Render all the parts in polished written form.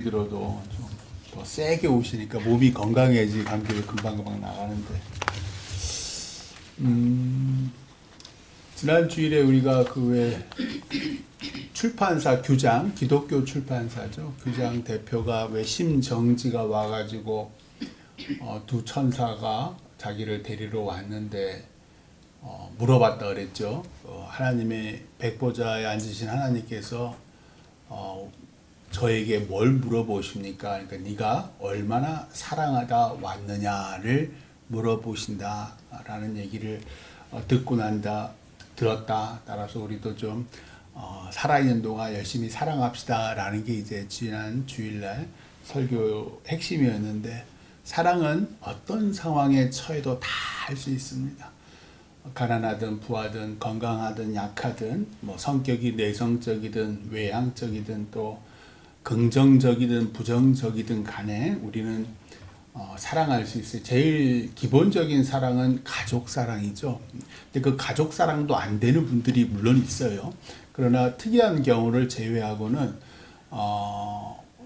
들어도 좀 더 세게 오시니까 몸이 건강해야지 감기도 금방금방 나가는데, 지난 주일에 우리가 그 왜 출판사 규장, 기독교 출판사죠, 규장 대표가 왜 심정지가 와가지고 두 천사가 자기를 데리러 왔는데 물어봤다 그랬죠. 하나님의 백보자에 앉으신 하나님께서 저에게 뭘 물어보십니까? 그러니까 네가 얼마나 사랑하다 왔느냐를 물어보신다라는 얘기를 듣고 들었다. 따라서 우리도 좀 살아있는 동안 열심히 사랑합시다라는 게 이제 지난 주일날 설교 핵심이었는데, 사랑은 어떤 상황에 처해도 다 할 수 있습니다. 가난하든 부하든 건강하든 약하든 뭐 성격이 내성적이든 외향적이든 또 긍정적이든 부정적이든 간에 우리는 사랑할 수 있어요. 제일 기본적인 사랑은 가족 사랑이죠. 근데 그 가족 사랑도 안 되는 분들이 물론 있어요. 그러나 특이한 경우를 제외하고는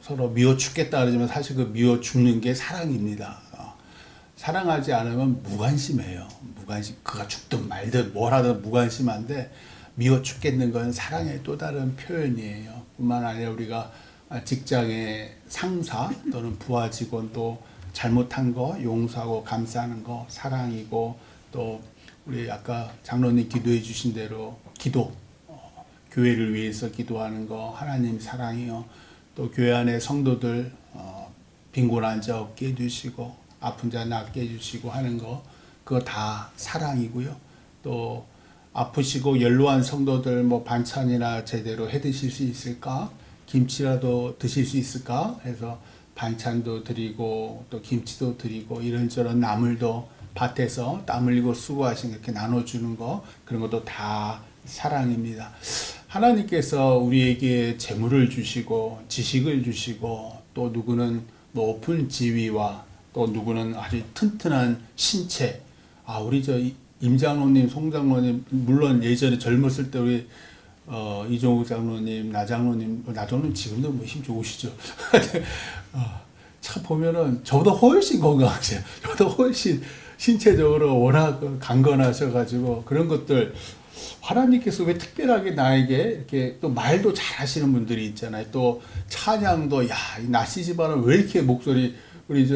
서로 미워 죽겠다 그러지만 사실 그 미워 죽는 게 사랑입니다. 사랑하지 않으면 무관심해요. 무관심, 그가 죽든 말든 뭘 하든 무관심한데, 미워 죽겠는 건 사랑의 또 다른 표현이에요. 뿐만 아니라 우리가 직장의 상사 또는 부하 직원 또 잘못한 거 용서하고 감사하는 거 사랑이고, 또 우리 아까 장로님 기도해 주신 대로 기도, 교회를 위해서 기도하는 거 하나님 사랑이요. 또 교회 안에 성도들 빈곤한 자 없게 해주시고 아픈 자 낫게 해주시고 하는 거, 그거 다 사랑이고요. 또 아프시고 연로한 성도들 뭐 반찬이나 제대로 해 드실 수 있을까? 김치라도 드실 수 있을까? 해서 반찬도 드리고 또 김치도 드리고 이런저런 나물도 밭에서 땀 흘리고 수고하신 이렇게 나눠주는 거, 그런 것도 다 사랑입니다. 하나님께서 우리에게 재물을 주시고 지식을 주시고, 또 누구는 높은 지위와 또 누구는 아주 튼튼한 신체. 우리 임장로님, 송장로님, 물론 예전에 젊었을 때 우리 이종욱 장로님, 나장로님 지금도 뭐 힘 좋으시죠. 참 보면은 저보다 훨씬 건강하세요. 저보다 훨씬 신체적으로 워낙 강건하셔가지고, 그런 것들 하나님께서 왜 특별하게 나에게 이렇게 또 말도 잘 하시는 분들이 있잖아요. 또 찬양도, 이 나씨 집안은 왜 이렇게 목소리, 우리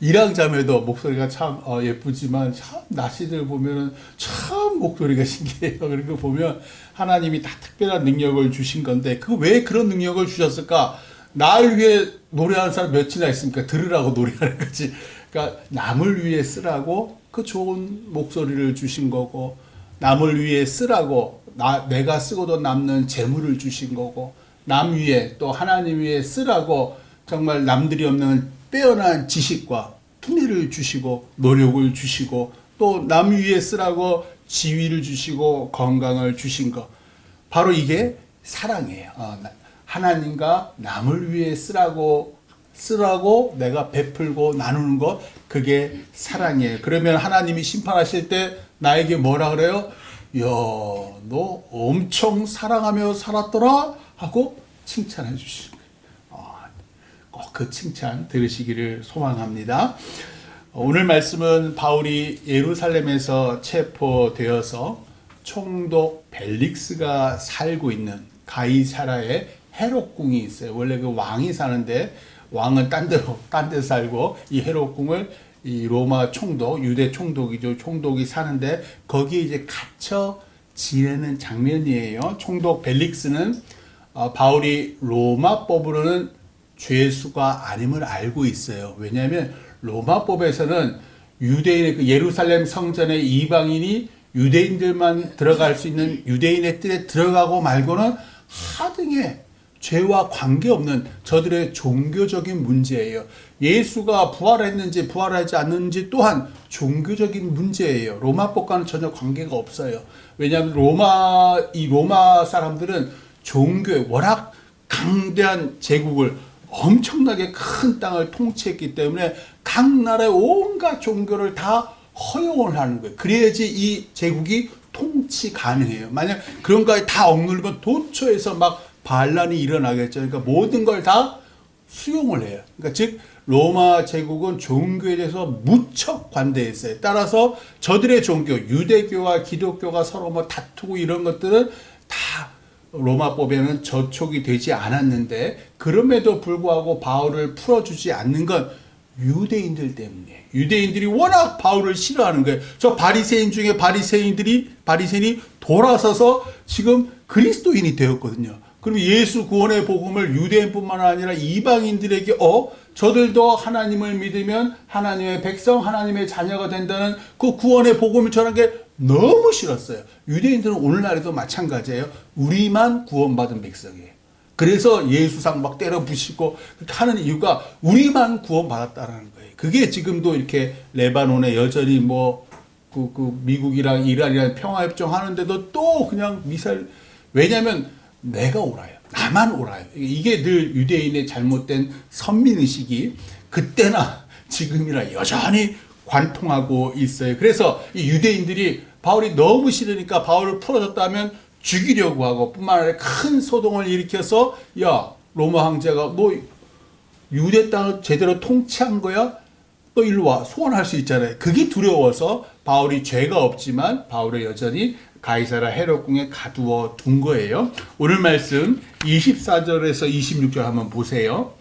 이랑 자매도 목소리가 참 예쁘지만, 참 나씨들 보면은 참 목소리가 신기해요. 그런 거 보면 하나님이 다 특별한 능력을 주신 건데, 왜 그런 능력을 주셨을까? 날 위해 노래하는 사람 몇이나 있습니까? 들으라고 노래하는 거지. 그러니까 남을 위해 쓰라고 그 좋은 목소리를 주신 거고, 남을 위해 쓰라고 내가 쓰고도 남는 재물을 주신 거고, 남 위해 또 하나님 위해 쓰라고 정말 남들이 없는 빼어난 지식과 두뇌를 주시고 노력을 주시고, 또 남 위해 쓰라고 지위를 주시고 건강을 주신 거, 바로 이게 사랑이에요. 하나님과 남을 위해 쓰라고 내가 베풀고 나누는 것, 그게 사랑이에요. 그러면 하나님이 심판하실 때 나에게 뭐라 그래요? 야, 너 엄청 사랑하며 살았더라 하고 칭찬해 주시는 거예요. 꼭 그 칭찬 들으시기를 소망합니다. 오늘 말씀은 바울이 예루살렘에서 체포되어서 총독 벨릭스가 살고 있는 가이사라의 헤롯궁이 있어요. 원래 그 왕이 사는데, 왕은 딴 데 살고, 이 헤롯궁을 이 로마 총독, 유대 총독이죠. 총독이 사는데 거기에 이제 갇혀 지내는 장면이에요. 총독 벨릭스는 바울이 로마법으로는 죄수가 아님을 알고 있어요. 왜냐하면 로마법에서는 유대인의 그 예루살렘 성전에 이방인이 유대인들만 들어갈 수 있는 유대인의 뜰에 들어가고 말고는 하등의 죄와 관계없는 저들의 종교적인 문제예요. 예수가 부활했는지 부활하지 않는지 또한 종교적인 문제예요. 로마법과는 전혀 관계가 없어요. 왜냐하면 로마 사람들은 종교에 워낙 강대한 제국을, 엄청나게 큰 땅을 통치했기 때문에 각 나라의 온갖 종교를 다 허용을 하는 거예요. 그래야지 이 제국이 통치 가능해요. 만약 그런 거에 다 억누르면 도처에서 막 반란이 일어나겠죠. 그러니까 모든 걸 다 수용을 해요. 그러니까 즉 로마 제국은 종교에 대해서 무척 관대했어요. 따라서 저들의 종교, 유대교와 기독교가 서로 뭐 다투고 이런 것들은 다 로마법에는 저촉이 되지 않았는데, 그럼에도 불구하고 바울을 풀어주지 않는 건 유대인들 때문에, 유대인들이 워낙 바울을 싫어하는 거예요. 저 바리새인 중에 바리새인이 돌아서서 지금 그리스도인이 되었거든요. 그럼 예수 구원의 복음을 유대인뿐만 아니라 이방인들에게 저들도 하나님을 믿으면 하나님의 백성, 하나님의 자녀가 된다는 그 구원의 복음을 전하는 게 너무 싫었어요. 유대인들은 오늘날에도 마찬가지예요. 우리만 구원받은 백성이에요. 그래서 예수상 막 때려 부시고 그렇게 하는 이유가 우리만 구원받았다는 거예요. 그게 지금도 이렇게 레바논에 여전히 미국이랑 이란이랑 평화협정 하는데도 또 그냥 왜냐면 내가 옳아요. 나만 옳아요. 이게 늘 유대인의 잘못된 선민의식이 그때나 지금이나 여전히 관통하고 있어요. 그래서 이 유대인들이 바울이 너무 싫으니까 바울을 풀어줬다면 죽이려고 하고, 뿐만 아니라 큰 소동을 일으켜서 야, 로마 황제가 너 유대 땅을 제대로 통치한 거야? 너 일로 와. 소환할 수 있잖아요. 그게 두려워서 바울이 죄가 없지만 바울을 여전히 가이사라 헤롯궁에 가두어 둔 거예요. 오늘 말씀 24절에서 26절 한번 보세요.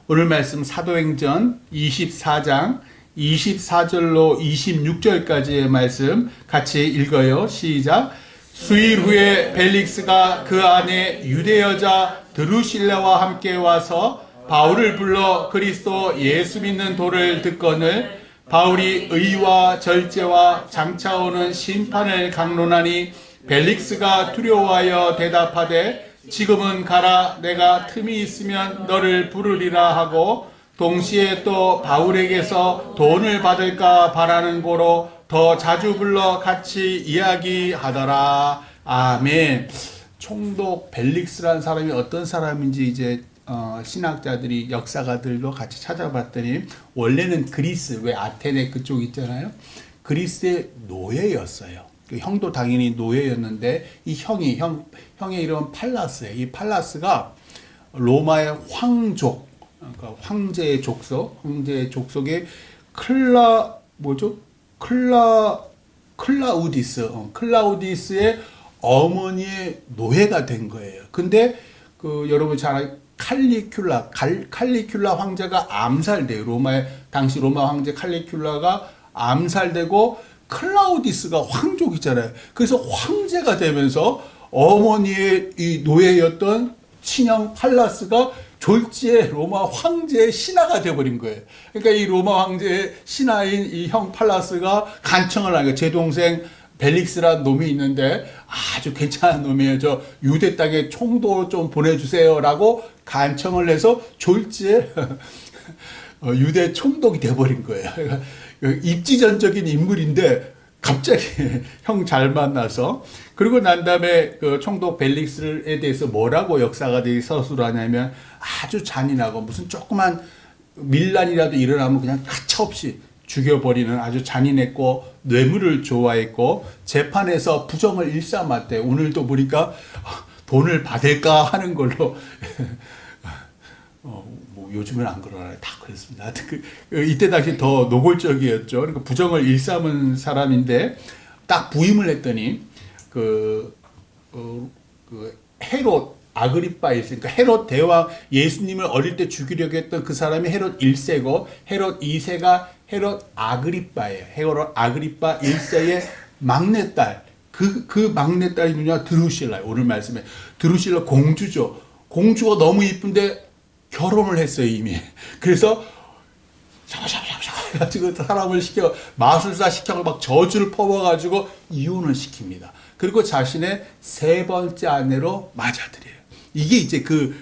오늘 말씀 사도행전 24장 24절로 26절까지의 말씀 같이 읽어요. 시작. 수일 후에 벨릭스가 그 안에 유대 여자 드루실라와 함께 와서 바울을 불러 그리스도 예수 믿는 도를 듣거늘 바울이 의와 절제와 장차 오는 심판을 강론하니 벨릭스가 두려워하여 대답하되 지금은 가라. 내가 틈이 있으면 너를 부르리라 하고, 동시에 또 바울에게서 돈을 받을까 바라는 고로 더 자주 불러 같이 이야기하더라. 아멘. 총독 벨릭스라는 사람이 어떤 사람인지 이제 신학자들이, 역사가들도 같이 찾아봤더니 원래는 그리스, 왜 아테네 그쪽 있잖아요. 그리스의 노예였어요. 그 형도 당연히 노예였는데 이 형의 이름은 팔라스예요. 이 팔라스가 로마의 황족, 그러니까 황제의 족속의 클라우디스의 어머니의 노예가 된 거예요. 근데 여러분 잘 아는 칼리큘라 황제가 암살돼요. 당시 로마 황제 칼리큘라가 암살되고 클라우디스가 황족이잖아요. 그래서 황제가 되면서 어머니의 이 노예였던 친형 팔라스가 졸지에 로마 황제의 신하가 되어버린 거예요. 그러니까 이 로마 황제의 신하인 이 형 팔라스가 간청을 하는 거예요. 제 동생 벨릭스라는 놈이 있는데 아주 괜찮은 놈이에요. 저 유대 땅에 총도 좀 보내주세요 라고 간청을 해서 졸지에 유대 총독이 돼버린 거예요. 그러니까 입지전적인 인물인데 갑자기 형 잘 만나서, 그리고 난 다음에 그 총독 벨릭스에 대해서 뭐라고 역사가들이 서술을 하냐면 아주 잔인하고 무슨 조그만 밀란이라도 일어나면 그냥 가차없이 죽여버리는 아주 잔인했고 뇌물을 좋아했고 재판에서 부정을 일삼았대. 오늘도 보니까 돈을 받을까 하는 걸로 요즘은 안 그러나 다 그랬습니다. 이때 당시 더 노골적이었죠. 그러니까 부정을 일삼은 사람인데 딱 부임을 했더니 헤롯 아그리빠 1세, 그러니까 헤롯 대왕, 예수님을 어릴 때 죽이려고 했던 그 사람이 헤롯 1세고 헤롯 2세가 헤롯 아그리빠예요. 헤롯 아그리빠 1세의 막내딸. 그 막내딸이 누구냐? 드루실라예요. 오늘 말씀에 드루실라 공주죠. 공주가 너무 이쁜데 결혼을 했어요, 이미. 그래서 샤바샤바샤바 해가지고 사람을 마술사 시켜서 막 저주를 퍼부어가지고 이혼을 시킵니다. 그리고 자신의 세 번째 아내로 맞아들여요. 이게 이제 그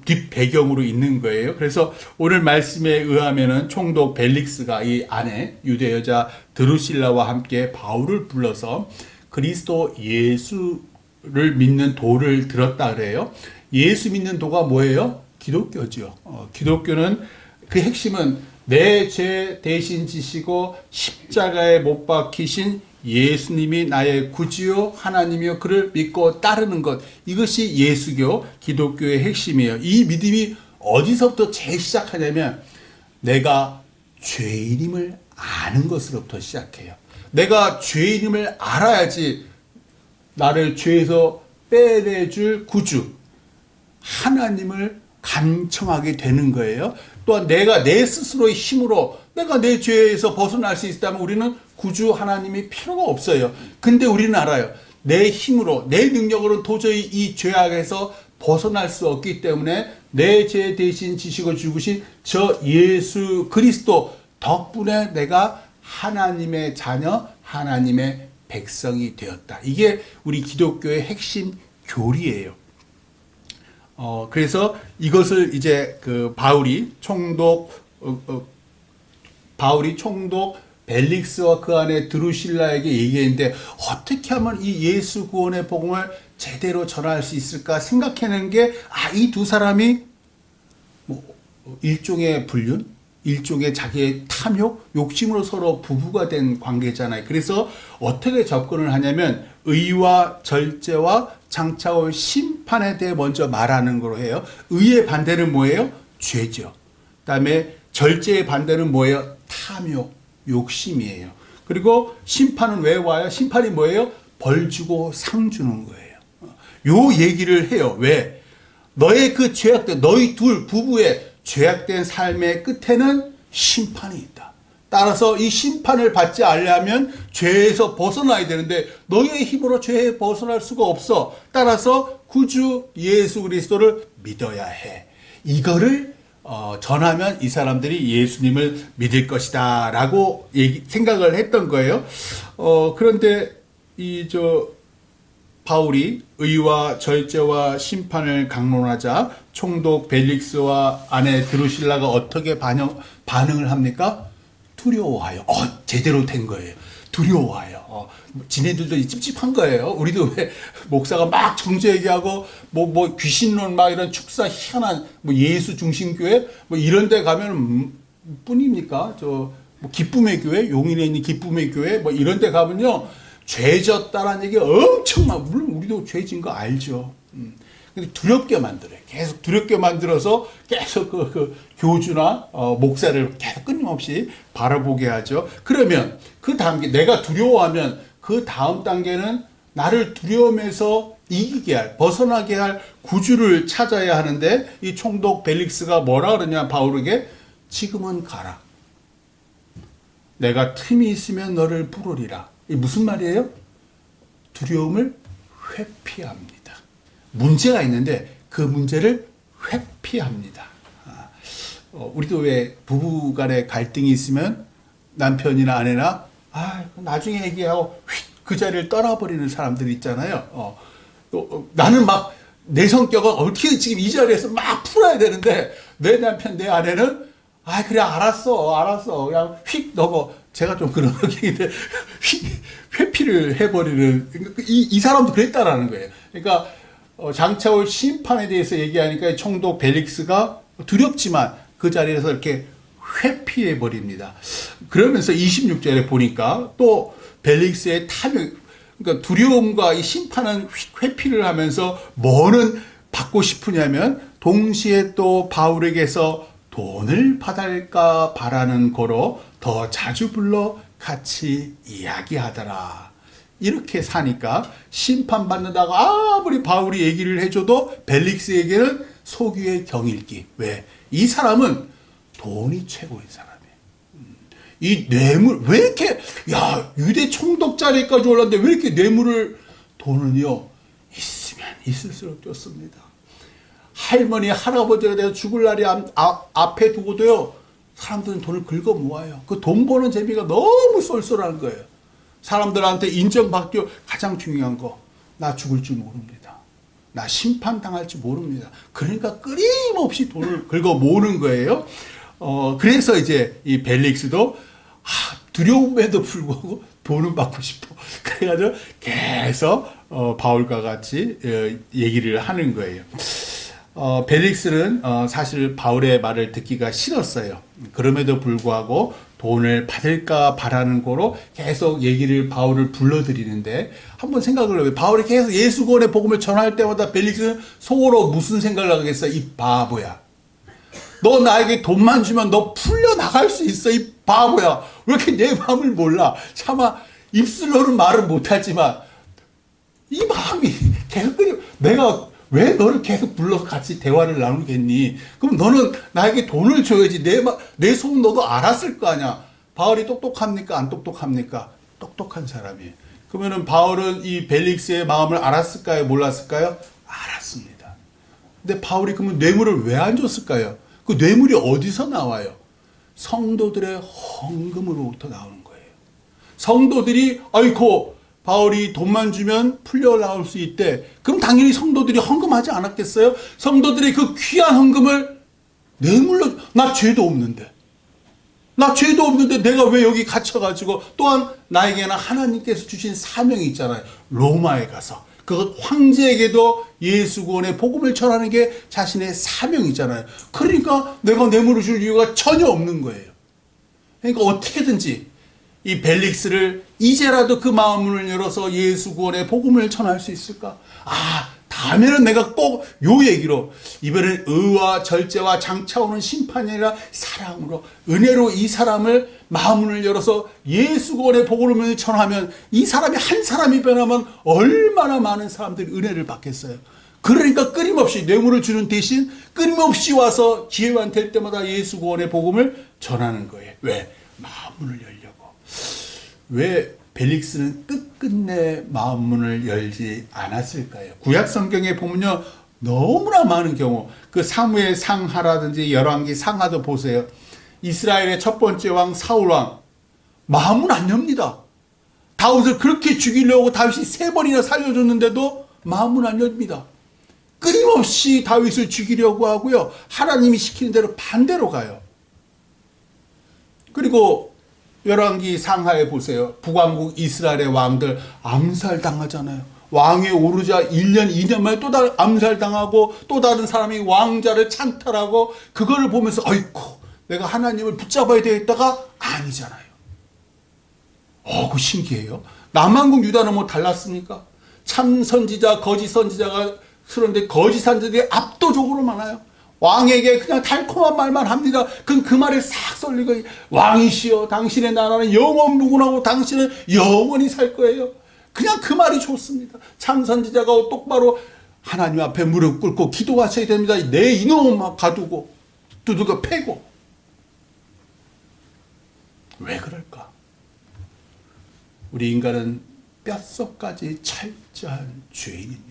뒷배경으로 있는 거예요. 그래서 오늘 말씀에 의하면은 총독 벨릭스가 이 아내 유대 여자 드루실라와 함께 바울을 불러서 그리스도 예수를 믿는 도를 들었다 그래요. 예수 믿는 도가 뭐예요? 기독교죠. 기독교는 그 핵심은 내 죄 대신 지시고 십자가에 못 박히신 예수님이 나의 구주요 하나님이요 그를 믿고 따르는 것, 이것이 예수교 기독교의 핵심이에요. 이 믿음이 어디서부터 제일 시작하냐면 내가 죄인임을 아는 것으로부터 시작해요. 내가 죄인임을 알아야지 나를 죄에서 빼내줄 구주 하나님을 간청하게 되는 거예요. 또한 내가 내 스스로의 힘으로 내가 내 죄에서 벗어날 수 있다면 우리는 구주 하나님이 필요가 없어요. 근데 우리는 알아요. 내 힘으로 내 능력으로는 도저히 이 죄악에서 벗어날 수 없기 때문에 내 죄 대신 지시고 죽으신 저 예수 그리스도 덕분에 내가 하나님의 자녀, 하나님의 백성이 되었다. 이게 우리 기독교의 핵심 교리예요. 그래서 이것을 이제 그 바울이 총독 벨릭스와 그 안에 드루실라에게 얘기했는데 어떻게 하면 이 예수 구원의 복음을 제대로 전할 수 있을까 생각해낸 게 이 두 사람이 뭐 일종의 불륜, 일종의 자기의 탐욕, 욕심으로 서로 부부가 된 관계잖아요. 그래서 어떻게 접근을 하냐면 의와 절제와 장차올 심판에 대해 먼저 말하는 거로 해요. 의의 반대는 뭐예요? 죄죠. 그다음에 절제의 반대는 뭐예요? 탐욕, 욕심이에요. 그리고 심판은 왜 와요? 심판이 뭐예요? 벌 주고 상 주는 거예요. 요 얘기를 해요. 왜? 너의 그 죄악된, 너희 둘 부부의 죄악된 삶의 끝에는 심판이 있다. 따라서 이 심판을 받지 않으려면 죄에서 벗어나야 되는데 너희의 힘으로 죄에 벗어날 수가 없어. 따라서 구주 예수 그리스도를 믿어야 해. 이거를 전하면 이 사람들이 예수님을 믿을 것이다 라고 생각을 했던 거예요. 그런데 바울이 의와 절제와 심판을 강론하자 총독 벨릭스와 아내 드루실라가 어떻게 반응을 합니까? 두려워하여. 제대로 된 거예요. 두려워하여. 지네들도 찝찝한 거예요. 우리도 왜 목사가 막 정죄 얘기하고 뭐 귀신론 막 이런 축사 희한한 뭐 예수 중심교회 뭐 이런 데 가면 뿐입니까? 뭐 기쁨의 교회, 용인에 있는 기쁨의 교회 뭐 이런 데 가면요. 죄 졌다라는 얘기 엄청 물론 우리도 죄 진 거 알죠. 근데 두렵게 만들어요. 계속 두렵게 만들어서 계속 그 교주나 목사를 계속 끊임없이 바라보게 하죠. 그러면 그 다음 내가 두려워하면 그 다음 단계는 나를 두려움에서 이기게 할, 벗어나게 할 구주를 찾아야 하는데 이 총독 벨릭스가 뭐라 그러냐 바울에게 지금은 가라. 내가 틈이 있으면 너를 부르리라. 이 무슨 말이에요? 두려움을 회피합니다. 문제가 있는데 그 문제를 회피합니다. 우리도 왜 부부간에 갈등이 있으면 남편이나 아내나 나중에 얘기하고 그 자리를 떠나버리는 사람들이 있잖아요. 나는 막 내 성격은 어떻게 지금 이 자리에서 막 풀어야 되는데 내 남편 내 아내는 그래 알았어 그냥 휙 넘어. 제가 좀 그런 얘기인데 회피를 해버리는 이 사람도 그랬다라는 거예요. 그러니까 장차올 심판에 대해서 얘기하니까 총독 벨릭스가 두렵지만 그 자리에서 이렇게 회피해 버립니다. 그러면서 26절에 보니까 또 벨릭스의 탐욕, 그러니까 두려움과 이 심판은 회피를 하면서 뭐는 받고 싶으냐면 동시에 또 바울에게서 돈을 받을까 바라는 거로 더 자주 불러 같이 이야기하더라. 이렇게 사니까 심판받는다고 아무리 바울이 얘기를 해줘도 벨릭스에게는 속위의 경일기. 왜? 이 사람은 돈이 최고인 사람이에요. 이 뇌물 왜 이렇게 유대 총독 자리까지 올랐는데 왜 이렇게 돈은요 있으면 있을수록 좋습니다. 할머니 할아버지가 돼서 죽을 날이 앞에 두고도요 사람들은 돈을 긁어 모아요. 그 돈 버는 재미가 너무 쏠쏠한 거예요. 사람들한테 인정받기 가장 중요한 거, 나 죽을 줄 모릅니다. 나 심판당할 줄 모릅니다. 그러니까 끊임없이 돈을 긁어 모으는 거예요. 그래서 이제 이 벨릭스도 두려움에도 불구하고 돈은 받고 싶어. 그래가지고 계속 바울과 같이 얘기를 하는 거예요. 벨릭스는 사실 바울의 말을 듣기가 싫었어요. 그럼에도 불구하고 돈을 받을까 바라는 거로 계속 바울을 불러들이는데, 한번 생각을 해요. 바울이 계속 예수 구원의 복음을 전할 때마다 벨릭스는 속으로 무슨 생각을 하겠어? 이 바보야. 너 나에게 돈만 주면 너 풀려나갈 수 있어, 이 바보야. 왜 이렇게 내 마음을 몰라? 차마 입술로는 말을 못하지만 이 마음이 계속 내가 왜 너를 계속 불러서 같이 대화를 나누겠니? 그럼 너는 나에게 돈을 줘야지. 내 속 너도 알았을 거 아니야. 바울이 똑똑합니까? 안 똑똑합니까? 똑똑한 사람이에요. 그러면은 바울은 이 벨릭스의 마음을 알았을까요? 몰랐을까요? 알았습니다. 근데 바울이 그러면 뇌물을 왜 안 줬을까요? 그 뇌물이 어디서 나와요? 성도들의 헌금으로부터 나오는 거예요. 성도들이 아이고 바울이 돈만 주면 풀려 나올 수 있대. 그럼 당연히 성도들이 헌금하지 않았겠어요? 성도들이 그 귀한 헌금을 뇌물로, 나 죄도 없는데 내가 왜 여기 갇혀가지고, 또한 나에게는 하나님께서 주신 사명이 있잖아요. 로마에 가서 그 황제에게도 예수 구원의 복음을 전하는 게 자신의 사명이잖아요. 그러니까 내가 뇌물을 줄 이유가 전혀 없는 거예요. 그러니까 어떻게든지 이 벨릭스를 이제라도 그 마음을 열어서 예수 구원의 복음을 전할 수 있을까? 다음에는 내가 꼭 요 얘기로, 이번엔 의와 절제와 장차 오는 심판이 아니라 사랑으로, 은혜로 이 사람을 마음을 열어서 예수 구원의 복음을 전하면, 이 사람이 한 사람이 변하면 얼마나 많은 사람들이 은혜를 받겠어요. 그러니까 끊임없이 뇌물을 주는 대신 끊임없이 와서 기회만 될 때마다 예수 구원의 복음을 전하는 거예요. 왜? 마음문을 열려고. 왜 벨릭스는 끝끝내 마음문을 열지 않았을까요? 구약 성경에 보면요, 너무나 많은 경우, 그 사무엘 상하라든지 열왕기 상하도 보세요. 이스라엘의 첫 번째 왕 사울 왕, 마음은 안 엽니다. 다윗을 그렇게 죽이려고 다윗이 3번이나 살려줬는데도 마음은 안 엽니다. 끊임없이 다윗을 죽이려고 하고요, 하나님이 시키는 대로 반대로 가요. 그리고 열왕기 상하에 보세요. 북왕국 이스라엘의 왕들 암살당하잖아요. 왕에 오르자 1년, 2년 만에 또 다른 암살당하고, 또 다른 사람이 왕자를 찬탈하고, 그거를 보면서 아이고 내가 하나님을 붙잡아야 되겠다가 아니잖아요. 그 신기해요. 남왕국 유다는 뭐 달랐습니까? 참 선지자, 거짓 선지자가 그런데 거짓 선지자들이 압도적으로 많아요. 왕에게 그냥 달콤한 말만 합니다. 그럼 그 말을 싹 썰리고, 왕이시여 당신의 나라는 영원 무궁하고 당신은 영원히 살 거예요. 그냥 그 말이 좋습니다. 참 선지자가 똑바로 하나님 앞에 무릎 꿇고 기도하셔야 됩니다. 내 이놈 막 가두고 두들겨 패고. 왜 그럴까? 우리 인간은 뼛속까지 철저한 죄인입니다.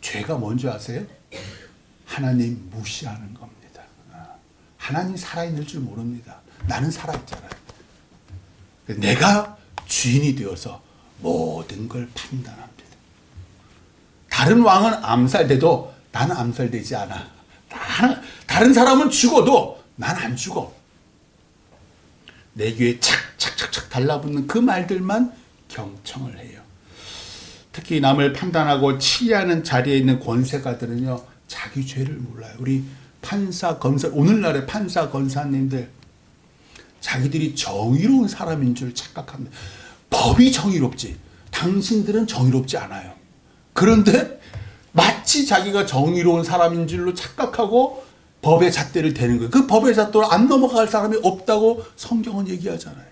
죄가 뭔지 아세요? 하나님 무시하는 겁니다. 하나님 살아있는 줄 모릅니다. 나는 살아있잖아요. 내가 주인이 되어서 모든 걸 판단합니다. 다른 왕은 암살돼도 나는 암살되지 않아. 다른 사람은 죽어도 난 안 죽어. 내 귀에 착착착착 달라붙는 그 말들만 경청을 해요. 특히 남을 판단하고 치리하는 자리에 있는 권세가들은요, 자기 죄를 몰라요. 우리 판사, 검사, 오늘날의 판사, 검사님들, 자기들이 정의로운 사람인 줄 착각합니다. 법이 정의롭지, 당신들은 정의롭지 않아요. 그런데 마치 자기가 정의로운 사람인 줄로 착각하고 법의 잣대를 대는 거예요. 그 법의 잣대로 안 넘어갈 사람이 없다고 성경은 얘기하잖아요.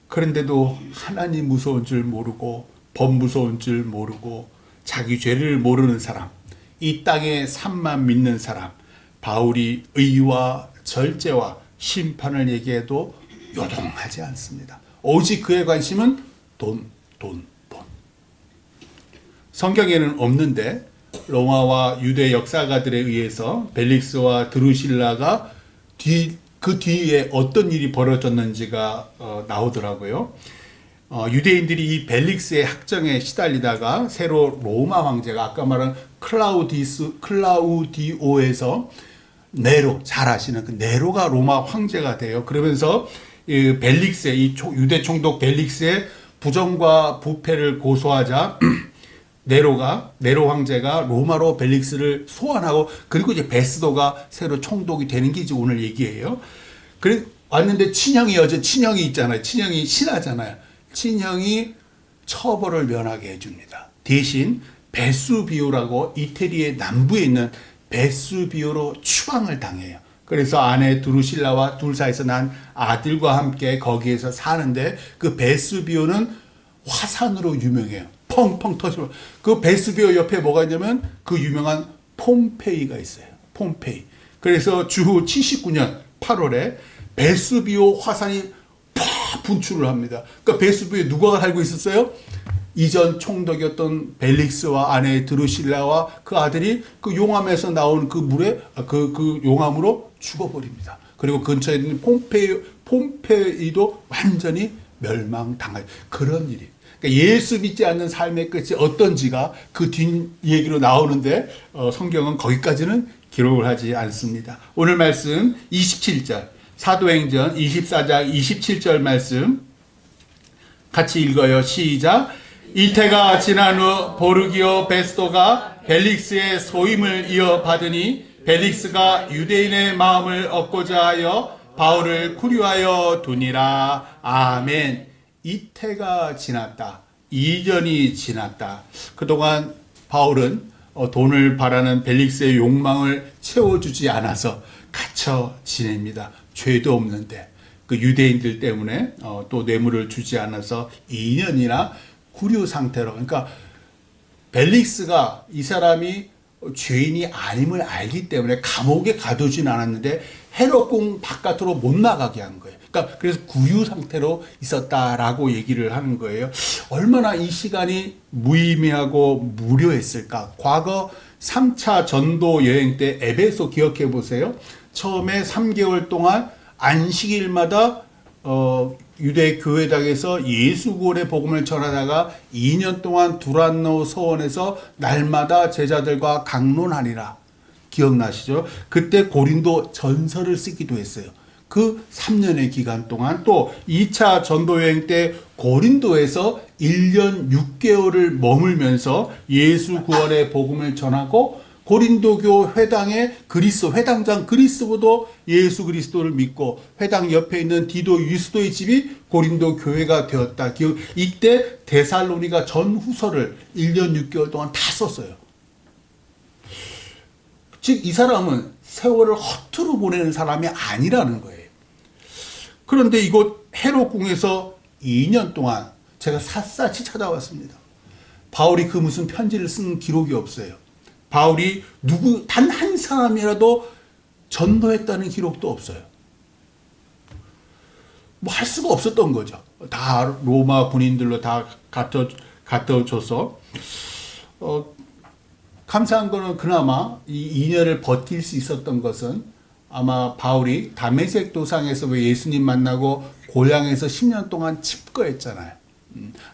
그런데도 하나님 무서운 줄 모르고, 법 무서운 줄 모르고, 자기 죄를 모르는 사람, 이 땅의 삶만 믿는 사람, 바울이 의와 절제와 심판을 얘기해도 요동하지 않습니다. 오직 그의 관심은 돈. 성경에는 없는데 로마와 유대 역사가들에 의해서 벨릭스와 드루실라가 그 뒤에 어떤 일이 벌어졌는지가 나오더라고요. 유대인들이 이 벨릭스의 학정에 시달리다가 새로 로마 황제가, 아까 말한 클라우디오에서 네로, 잘 아시는 그 네로가 로마 황제가 돼요. 그러면서 이 벨릭스의, 이 유대 총독 벨릭스의 부정과 부패를 고소하자 네로 황제가 로마로 벨릭스를 소환하고, 그리고 이제 베스도가 새로 총독이 되는 게 이제 오늘 얘기예요. 그래 왔는데 친형이 있잖아요. 친형이 신하잖아요. 친형이 처벌을 면하게 해줍니다. 대신 베수비오라고 이태리의 남부에 있는 베수비오로 추방을 당해요. 그래서 아내 드루실라와 둘 사이에서 난 아들과 함께 거기에서 사는데, 그 베수비오는 화산으로 유명해요. 펑펑 터지고. 그 베수비오 옆에 뭐가 있냐면 그 유명한 폼페이가 있어요. 폼페이. 그래서 주후 79년 8월에 베수비오 화산이 팍 분출을 합니다. 그러니까 베수비오에 누가 살고 있었어요? 이전 총독이었던 벨릭스와 아내 드루실라와 그 아들이 그 용암에서 나온 그 물에 그 용암으로 죽어버립니다. 그리고 근처에 있는 폼페이도 완전히 멸망당할 그런 일이. 그러니까 예수 믿지 않는 삶의 끝이 어떤지가 그 뒷 얘기로 나오는데 성경은 거기까지는 기록을 하지 않습니다. 오늘 말씀 27절 사도행전 24장 27절 말씀 같이 읽어요. 시작. 이태가 지난 후 보르기오 베스토가 벨릭스의 소임을 이어받으니 벨릭스가 유대인의 마음을 얻고자 하여 바울을 쿠류하여 두니라. 아멘. 이태가 지났다. 2년이 지났다. 그동안 바울은 돈을 바라는 벨릭스의 욕망을 채워주지 않아서 갇혀 지냅니다. 죄도 없는데 그 유대인들 때문에 또 뇌물을 주지 않아서 2년이나 구류 상태로. 그러니까 벨릭스가 이 사람이 죄인이 아님을 알기 때문에 감옥에 가두진 않았는데 헤롯궁 바깥으로 못 나가게 한 거예요. 그러니까 그래서 구류 상태로 있었다라고 얘기를 하는 거예요. 얼마나 이 시간이 무의미하고 무료했을까. 과거 3차 전도 여행 때 에베소 기억해 보세요. 처음에 3개월 동안 안식일마다 유대 교회당에서 예수 구원의 복음을 전하다가 2년 동안 두란노 서원에서 날마다 제자들과 강론하니라. 기억나시죠? 그때 고린도 전서를 쓰기도 했어요. 그 3년의 기간 동안 또 2차 전도여행 때 고린도에서 1년 6개월을 머물면서 예수 구원의 복음을 전하고 고린도교 회당의 회당장 그리스도도 예수 그리스도를 믿고 회당 옆에 있는 디도 유스도의 집이 고린도 교회가 되었다. 이때 데살로니가 전후서를 1년 6개월 동안 다 썼어요. 즉 이 사람은 세월을 허투루 보내는 사람이 아니라는 거예요. 그런데 이곳 헤롯궁에서 2년 동안 제가 샅샅이 찾아왔습니다. 바울이 그 무슨 편지를 쓴 기록이 없어요. 바울이 단 한 사람이라도 전도했다는 기록도 없어요. 뭐 할 수가 없었던 거죠. 다 로마 군인들로 다 갖다줘서 감사한 거는 그나마 이 2년을 버틸 수 있었던 것은 아마 바울이 다메섹 도상에서 왜 예수님 만나고 고향에서 10년 동안 칩거했잖아요.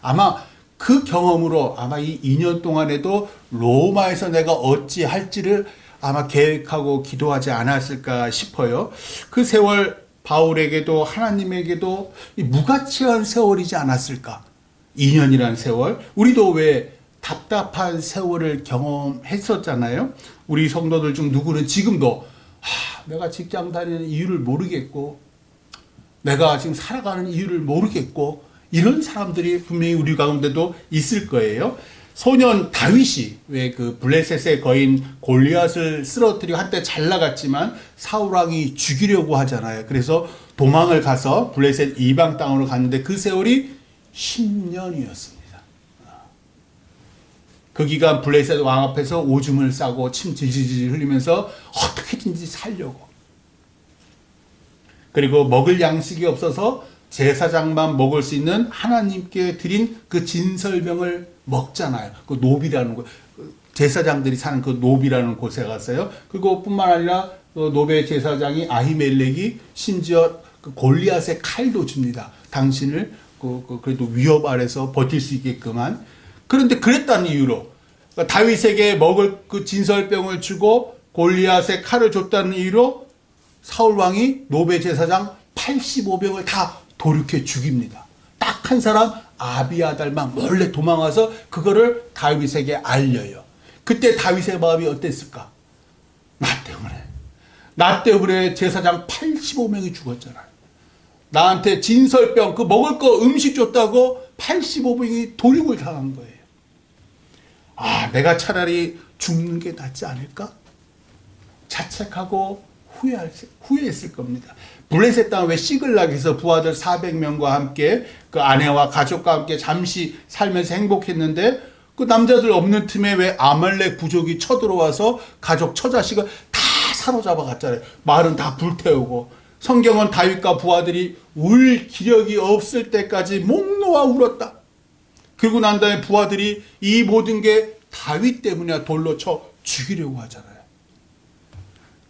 아마 그 경험으로 아마 이 2년 동안에도 로마에서 내가 어찌 할지를 아마 계획하고 기도하지 않았을까 싶어요. 그 세월 바울에게도 하나님에게도 무가치한 세월이지 않았을까. 2년이란 세월. 우리도 왜 답답한 세월을 경험했었잖아요. 우리 성도들 중 누구는 지금도 내가 직장 다니는 이유를 모르겠고 내가 지금 살아가는 이유를 모르겠고 이런 사람들이 분명히 우리 가운데도 있을 거예요. 소년 다윗이 왜 그 블레셋의 거인 골리앗을 쓰러뜨리고 한때 잘 나갔지만 사울 왕이 죽이려고 하잖아요. 그래서 도망을 가서 블레셋 이방 땅으로 갔는데 그 세월이 10년이었습니다. 그 기간 블레셋 왕 앞에서 오줌을 싸고 침 질질질 흘리면서 어떻게든지 살려고. 그리고 먹을 양식이 없어서 제사장만 먹을 수 있는 하나님께 드린 그 진설병을 먹잖아요. 그 노비라는 곳, 제사장들이 사는 그 노비라는 곳에 갔어요. 그리고 뿐만 아니라 그 노베 제사장이 아히멜렉이 심지어 그 골리앗의 칼도 줍니다. 당신을 그래도 위협 아래서 버틸 수 있게끔한. 그런데 그랬다는 이유로 그러니까 다윗에게 먹을 그 진설병을 주고 골리앗의 칼을 줬다는 이유로 사울 왕이 노베 제사장 85명을 다 돌이켜 죽입니다. 딱 한 사람 아비아달만 몰래 도망와서 그거를 다윗에게 알려요. 그때 다윗의 마음이 어땠을까? 나 때문에 나 때문에 제사장 85명이 죽었잖아요. 나한테 진설병, 그 먹을 거 음식 줬다고 85명이 도륙을 당한 거예요. 아, 내가 차라리 죽는 게 낫지 않을까? 자책하고 후회했을 겁니다. 블레셋 땅 왜 시글락에서 부하들 400명과 함께 그 아내와 가족과 함께 잠시 살면서 행복했는데 그 남자들 없는 틈에 왜 아말렉 부족이 쳐들어와서 가족 처자식을 다 사로잡아 갔잖아요. 마을은 다 불태우고. 성경은 다윗과 부하들이 울 기력이 없을 때까지 목 놓아 울었다. 그리고 난 다음에 부하들이 이 모든 게 다윗 때문이야 돌로 쳐 죽이려고 하잖아요.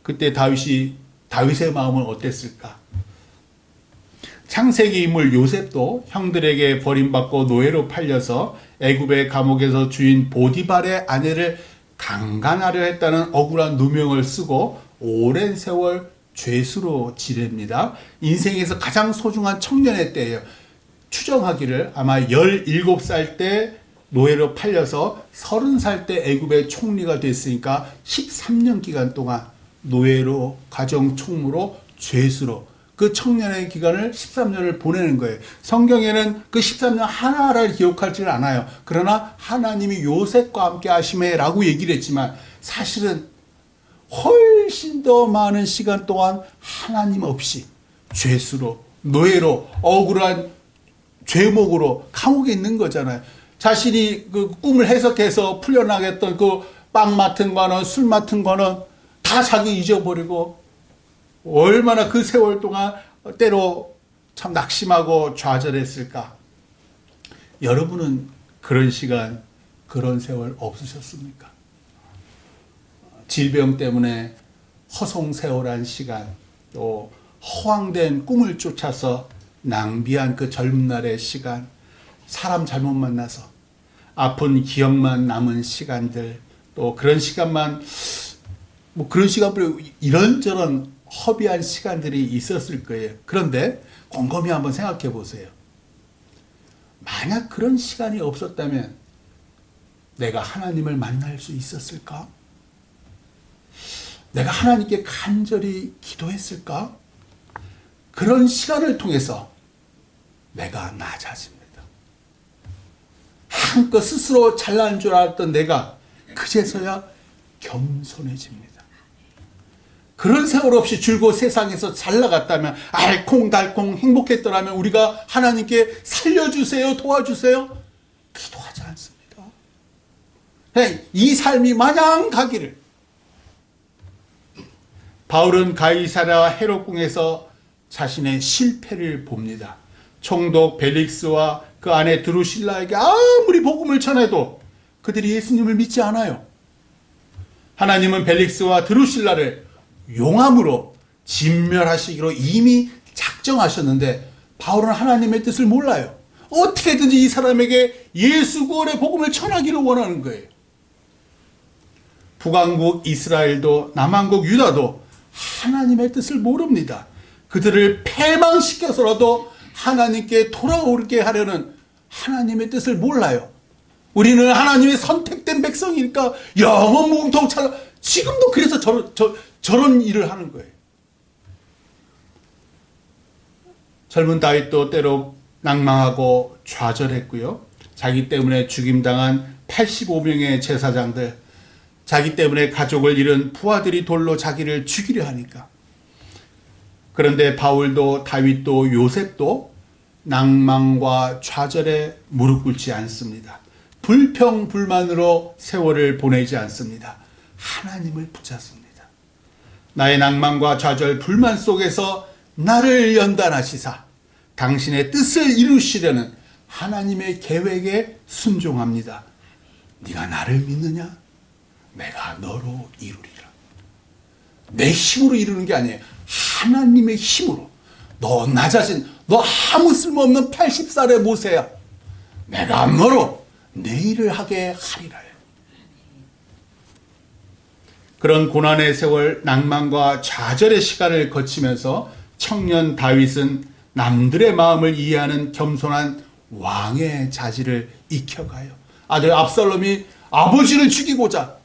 그때 다윗의 마음은 어땠을까? 창세기 인물 요셉도 형들에게 버림받고 노예로 팔려서 애굽의 감옥에서 주인 보디발의 아내를 강간하려 했다는 억울한 누명을 쓰고 오랜 세월 죄수로 지냅니다. 인생에서 가장 소중한 청년의 때예요. 추정하기를 아마 17살 때 노예로 팔려서 30살 때 애굽의 총리가 됐으니까 13년 기간 동안 노예로, 가정총무로, 죄수로 그 청년의 기간을 13년을 보내는 거예요. 성경에는 그 13년 하나를 기록하지는 않아요. 그러나 하나님이 요셉과 함께 하심에 라고 얘기를 했지만 사실은 훨씬 더 많은 시간 동안 하나님 없이 죄수로, 노예로, 억울한 죄목으로 감옥에 있는 거잖아요. 자신이 그 꿈을 해석해서 풀려나겠던 그 빵 맡은 거는 술 맡은 거는 다 자기 잊어버리고 얼마나 그 세월 동안 때로 참 낙심하고 좌절했을까. 여러분은 그런 시간, 그런 세월 없으셨습니까? 질병 때문에 허송세월한 시간, 또 허황된 꿈을 쫓아서 낭비한 그 젊은 날의 시간, 사람 잘못 만나서 아픈 기억만 남은 시간들, 또 그런 시간만 그런 시간으로 이런저런 허비한 시간들이 있었을 거예요. 그런데 곰곰이 한번 생각해 보세요. 만약 그런 시간이 없었다면 내가 하나님을 만날 수 있었을까? 내가 하나님께 간절히 기도했을까? 그런 시간을 통해서 내가 낮아집니다. 한껏 스스로 잘난 줄 알았던 내가 그제서야 겸손해집니다. 그런 세월 없이 줄곧 세상에서 잘 나갔다면, 알콩달콩 행복했더라면 우리가 하나님께 살려주세요, 도와주세요 기도하지 않습니다. 이 삶이 마냥 가기를. 바울은 가이사랴 헤롯궁에서 자신의 실패를 봅니다. 총독 벨릭스와 그 아내 드루실라에게 아무리 복음을 전해도 그들이 예수님을 믿지 않아요. 하나님은 벨릭스와 드루실라를 용암으로 진멸하시기로 이미 작정하셨는데 바울은 하나님의 뜻을 몰라요. 어떻게든지 이 사람에게 예수 구원의 복음을 전하기를 원하는 거예요. 북왕국 이스라엘도 남왕국 유다도 하나님의 뜻을 모릅니다. 그들을 패망시켜서라도 하나님께 돌아오게 하려는 하나님의 뜻을 몰라요. 우리는 하나님의 선택된 백성이니까 영원 무궁토록 찰나. 지금도 그래서 저런 일을 하는 거예요. 젊은 다윗도 때로 낭망하고 좌절했고요. 자기 때문에 죽임당한 85명의 제사장들, 자기 때문에 가족을 잃은 부하들이 돌로 자기를 죽이려 하니까. 그런데 바울도 다윗도 요셉도 낭망과 좌절에 무릎 꿇지 않습니다. 불평불만으로 세월을 보내지 않습니다. 하나님을 붙잡습니다. 나의 낭만과 좌절, 불만 속에서 나를 연단하시사 당신의 뜻을 이루시려는 하나님의 계획에 순종합니다. 네가 나를 믿느냐? 내가 너로 이루리라. 내 힘으로 이루는 게 아니에요. 하나님의 힘으로. 너 낮아진, 너 아무 쓸모없는 80살의 모세야. 내가 너로 내 일을 하게 하리라. 그런 고난의 세월, 낭만과 좌절의 시간을 거치면서 청년 다윗은 남들의 마음을 이해하는 겸손한 왕의 자질을 익혀가요. 아들 압살롬이 아버지를 죽이고자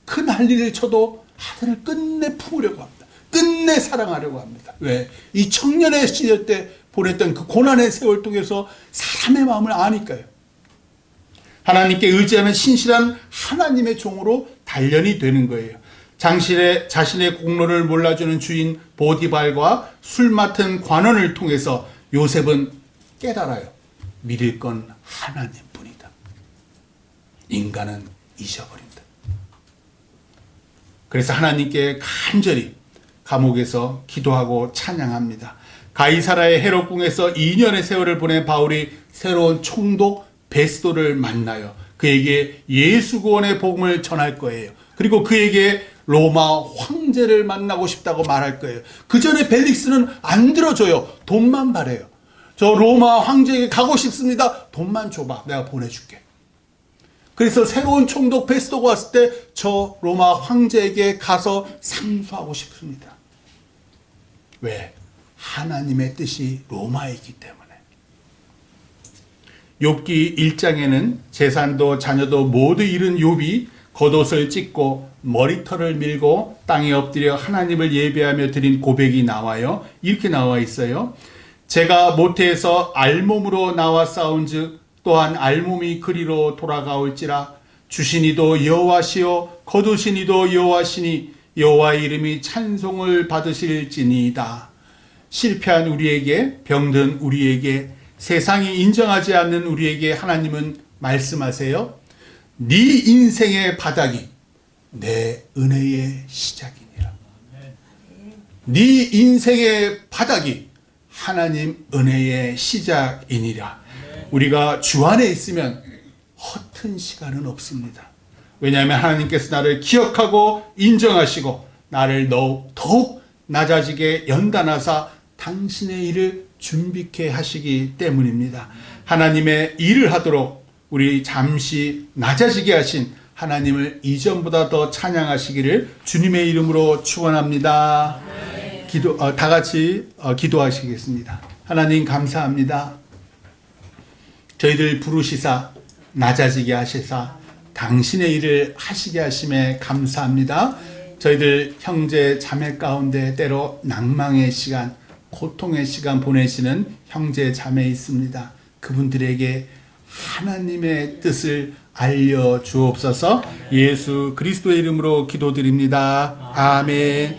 그 난리를 쳐도 아들을 끝내 품으려고 합니다. 끝내 끝내 사랑하려고 합니다. 왜? 이 청년의 시절 때 보냈던 그 고난의 세월 통해서 사람의 마음을 아니까요. 하나님께 의지하는 신실한 하나님의 종으로 단련이 되는 거예요. 자신의 공로를 몰라주는 주인 보디발과 술 맡은 관원을 통해서 요셉은 깨달아요. 믿을 건 하나님뿐이다. 인간은 잊어버린다. 그래서 하나님께 간절히 감옥에서 기도하고 찬양합니다. 가이사라의 헤롯궁에서 2년의 세월을 보낸 바울이 새로운 총독 베스도를 만나요. 그에게 예수 구원의 복음을 전할 거예요. 그리고 그에게 로마 황제를 만나고 싶다고 말할 거예요. 그 전에 벨릭스는 안 들어줘요. 돈만 바래요. 저 로마 황제에게 가고 싶습니다. 돈만 줘봐. 내가 보내줄게. 그래서 새로운 총독 베스도가 왔을 때 저 로마 황제에게 가서 상소하고 싶습니다. 왜? 하나님의 뜻이 로마에 있기 때문에. 욥기 1장에는 재산도 자녀도 모두 잃은 욥이 겉옷을 찢고 머리털을 밀고 땅에 엎드려 하나님을 예배하며 드린 고백이 나와요. 이렇게 나와 있어요. 제가 모태에서 알몸으로 나와 싸운즉 또한 알몸이 그리로 돌아가올지라. 주신 이도 여호와시요 거두신 이도 여호와시니 여호와의 이름이 찬송을 받으실지니이다. 실패한 우리에게, 병든 우리에게, 세상이 인정하지 않는 우리에게 하나님은 말씀하세요. 네 인생의 바닥이 내 은혜의 시작이니라. 네 인생의 바닥이 하나님 은혜의 시작이니라. 우리가 주 안에 있으면 허튼 시간은 없습니다. 왜냐하면 하나님께서 나를 기억하고 인정하시고 나를 더욱 낮아지게 연단하사 당신의 일을 준비케 하시기 때문입니다. 하나님의 일을 하도록 우리 잠시 낮아지게 하신 하나님을 이전보다 더 찬양하시기를 주님의 이름으로 축원합니다. 다 같이 기도하시겠습니다. 하나님 감사합니다. 저희들 부르시사 낮아지게 하시사 당신의 일을 하시게 하심에 감사합니다. 저희들 형제 자매 가운데 때로 낭망의 시간, 고통의 시간 보내시는 형제 자매 있습니다. 그분들에게 하나님의 뜻을 알려 주옵소서. 예수 그리스도의 이름으로 기도드립니다. 아멘.